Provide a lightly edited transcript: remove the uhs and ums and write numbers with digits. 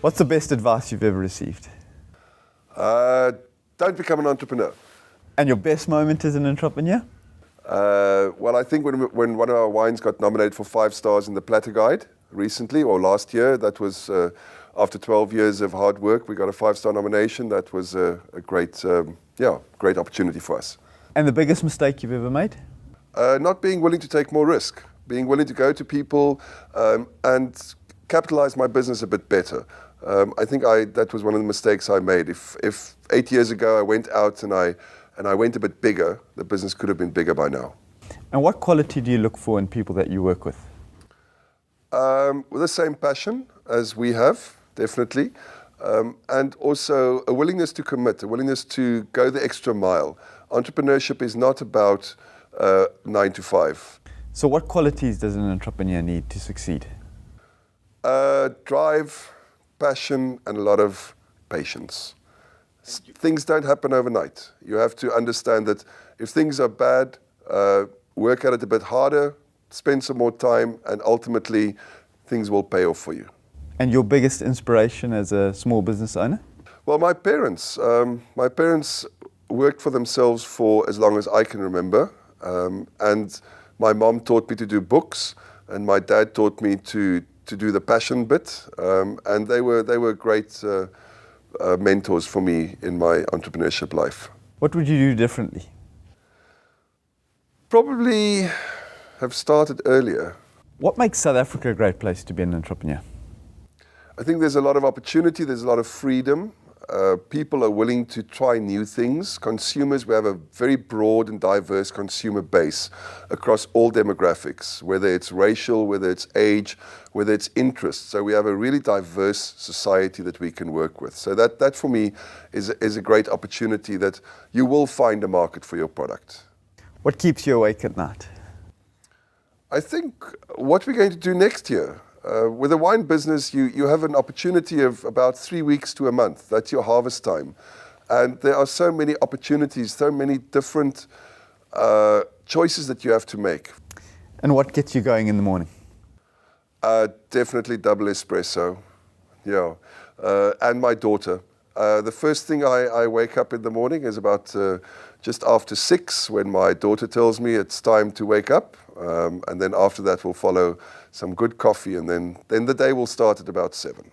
What's the best advice you've ever received? Don't become an entrepreneur. And your best moment as an entrepreneur? Well, I think when one of our wines got nominated for 5 stars in the Platter Guide recently, or last year, that was after 12 years of hard work, we got a 5-star nomination. That was a great opportunity for us. And the biggest mistake you've ever made? Not being willing to take more risk, being willing to go to people and capitalize my business a bit better. I think that was one of the mistakes I made. If 8 years ago I went out and I went a bit bigger, the business could have been bigger by now. And what quality do you look for in people that you work with? With the same passion as we have, definitely, and also a willingness to commit, a willingness to go the extra mile. Entrepreneurship is not about 9 to 5. So what qualities does an entrepreneur need to succeed? Drive, passion, and a lot of patience. Things don't happen overnight. You have to understand that if things are bad, work at it a bit harder, spend some more time, and ultimately things will pay off for you. And your biggest inspiration as a small business owner? Well, my parents worked for themselves for as long as I can remember. And my mom taught me to do books, and my dad taught me to do the passion bit. And they were great mentors for me in my entrepreneurship life. What would you do differently? Probably have started earlier. What makes South Africa a great place to be an entrepreneur? I think there's a lot of opportunity, there's a lot of freedom. People are willing to try new things. Consumers, we have a very broad and diverse consumer base across all demographics, whether it's racial, whether it's age, whether it's interest. So we have a really diverse society that we can work with. So that for me is a great opportunity that you will find a market for your product. What keeps you awake at night? I think what we're going to do next year. With a wine business, you have an opportunity of about 3 weeks to a month. That's your harvest time. And there are so many opportunities, so many different choices that you have to make. And what gets you going in the morning? Definitely double espresso, yeah. And my daughter. The first thing I wake up in the morning is about just after 6 when my daughter tells me it's time to wake up. And then after that will follow some good coffee, and then the day will start at about 7.